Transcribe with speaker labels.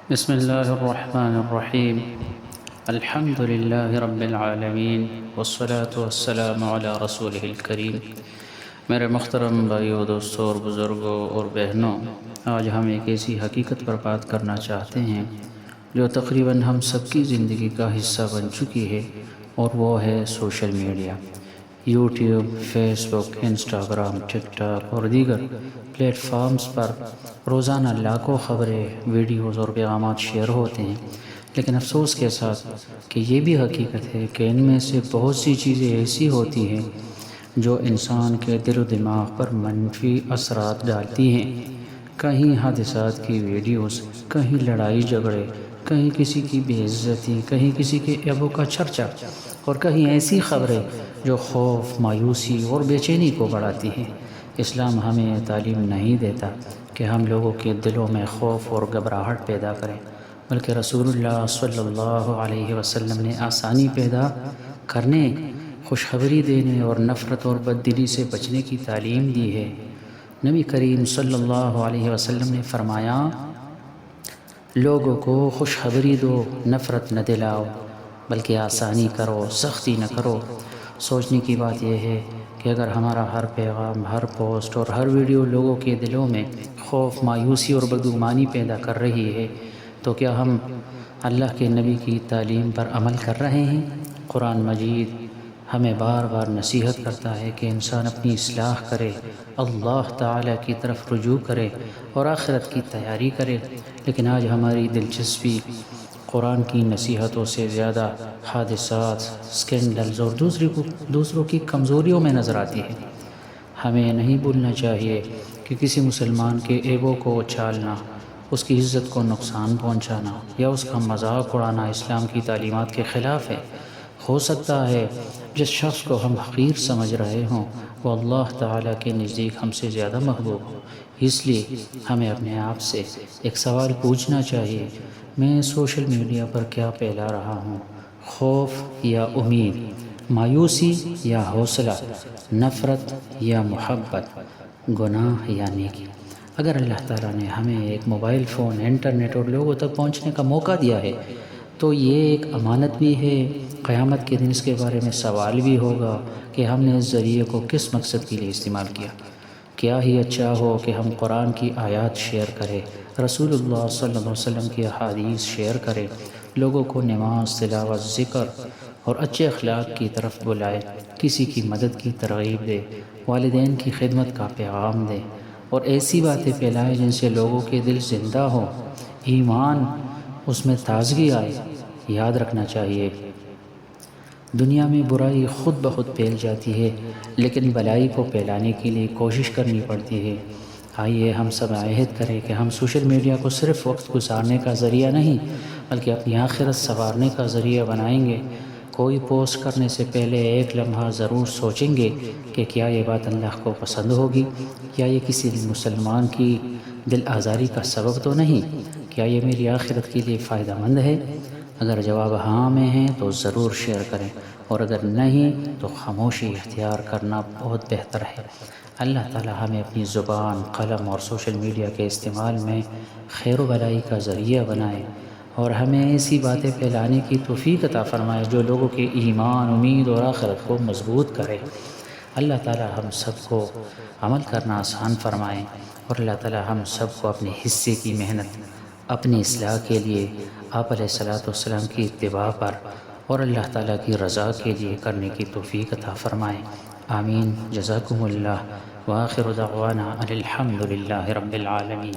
Speaker 1: بسم اللہ الرحمن الرحیم الحمد للہ رب العالمین والصلاة والسلام علی رسولہ الکریم۔ میرے محترم بھائیو، دوستوں اور بزرگوں اور بہنوں، آج ہم ایک ایسی حقیقت پر بات کرنا چاہتے ہیں جو تقریباً ہم سب کی زندگی کا حصہ بن چکی ہے، اور وہ ہے سوشل میڈیا۔ یوٹیوب، فیس بک، انسٹاگرام، ٹک ٹاک اور دیگر پلیٹ فارمز پر روزانہ لاکھوں خبریں، ویڈیوز اور پیغامات شیئر ہوتے ہیں، لیکن افسوس کے ساتھ کہ یہ بھی حقیقت ہے کہ ان میں سے بہت سی چیزیں ایسی ہوتی ہیں جو انسان کے دل و دماغ پر منفی اثرات ڈالتی ہیں۔ کہیں حادثات کی ویڈیوز، کہیں لڑائی جھگڑے، کہیں کسی کی بے عزتی، کہیں کسی کے عیبوں کا چرچا، اور کہیں ایسی خبریں جو خوف، مایوسی اور بے چینی کو بڑھاتی ہیں۔ اسلام ہمیں تعلیم نہیں دیتا کہ ہم لوگوں کے دلوں میں خوف اور گھبراہٹ پیدا کریں، بلکہ رسول اللہ صلی اللہ علیہ وسلم نے آسانی پیدا کرنے، خوشخبری دینے اور نفرت اور بددلی سے بچنے کی تعلیم دی ہے۔ نبی کریم صلی اللہ علیہ وسلم نے فرمایا، لوگوں کو خوشخبری دو، نفرت نہ دلاؤ، بلکہ آسانی کرو، سختی نہ کرو۔ سوچنے کی بات یہ ہے کہ اگر ہمارا ہر پیغام، ہر پوسٹ اور ہر ویڈیو لوگوں کے دلوں میں خوف، مایوسی اور بدگمانی پیدا کر رہی ہے، تو کیا ہم اللہ کے نبی کی تعلیم پر عمل کر رہے ہیں؟ قرآن مجید ہمیں بار بار نصیحت کرتا ہے کہ انسان اپنی اصلاح کرے، اللہ تعالیٰ کی طرف رجوع کرے اور آخرت کی تیاری کرے، لیکن آج ہماری دلچسپی قرآن کی نصیحتوں سے زیادہ حادثات، سکینڈلز اور دوسروں کی کمزوریوں میں نظر آتی ہے۔ ہمیں نہیں بھولنا چاہیے کہ کسی مسلمان کے عیبوں کو اچھالنا، اس کی عزت کو نقصان پہنچانا یا اس کا مذاق اڑانا اسلام کی تعلیمات کے خلاف ہے۔ ہو سکتا ہے جس شخص کو ہم حقیر سمجھ رہے ہوں وہ اللہ تعالیٰ کے نزدیک ہم سے زیادہ محبوب ہو، اس لیے ہمیں اپنے آپ سے ایک سوال پوچھنا چاہیے، میں سوشل میڈیا پر کیا پھیلا رہا ہوں؟ خوف یا امید، مایوسی یا حوصلہ، نفرت یا محبت، گناہ یا نیکی؟ اگر اللہ تعالیٰ نے ہمیں ایک موبائل فون، انٹرنیٹ اور لوگوں تک پہنچنے کا موقع دیا ہے تو یہ ایک امانت بھی ہے۔ قیامت کے دن اس کے بارے میں سوال بھی ہوگا کہ ہم نے اس ذریعے کو کس مقصد کے لیے استعمال کیا۔ کیا ہی اچھا ہو کہ ہم قرآن کی آیات شیئر کریں، رسول اللہ صلی اللہ علیہ وسلم کی احادیث شیئر کریں، لوگوں کو نماز، تلاوت، ذکر اور اچھے اخلاق کی طرف بلائیں، کسی کی مدد کی ترغیب دے، والدین کی خدمت کا پیغام دے، اور ایسی باتیں پھیلائیں جن سے لوگوں کے دل زندہ ہوں، ایمان اس میں تازگی آئے۔ یاد رکھنا چاہیے، دنیا میں برائی خود بخود پھیل جاتی ہے، لیکن بھلائی کو پھیلانے کے لیے کوشش کرنی پڑتی ہے۔ آئیے ہم سب عہد کریں کہ ہم سوشل میڈیا کو صرف وقت گزارنے کا ذریعہ نہیں بلکہ اپنی آخرت سنوارنے کا ذریعہ بنائیں گے۔ کوئی پوسٹ کرنے سے پہلے ایک لمحہ ضرور سوچیں گے کہ کیا یہ بات اللہ کو پسند ہوگی، یا یہ کسی مسلمان کی دل آزاری کا سبب تو نہیں، کیا یہ میری آخرت کے لیے فائدہ مند ہے؟ اگر جواب ہاں میں ہے تو ضرور شیئر کریں، اور اگر نہیں تو خاموشی اختیار کرنا بہت بہتر ہے۔ اللہ تعالی ہمیں اپنی زبان، قلم اور سوشل میڈیا کے استعمال میں خیر و بھلائی کا ذریعہ بنائے، اور ہمیں ایسی باتیں پھیلانے کی توفیق عطا فرمائے جو لوگوں کے ایمان، امید اور آخرت کو مضبوط کرے۔ اللہ تعالی ہم سب کو عمل کرنا آسان فرمائے، اور اللہ تعالی ہم سب کو اپنے حصے کی محنت اپنی اصلاح کے لیے آپ علیہ الصلوۃ والسلام کی اتباع پر اور اللہ تعالیٰ کی رضا کے لیے کرنے کی توفیق عطا فرمائے۔ آمین۔ جزاکم اللہ، وآخر دعوانا ان الحمد للہ رب العالمین۔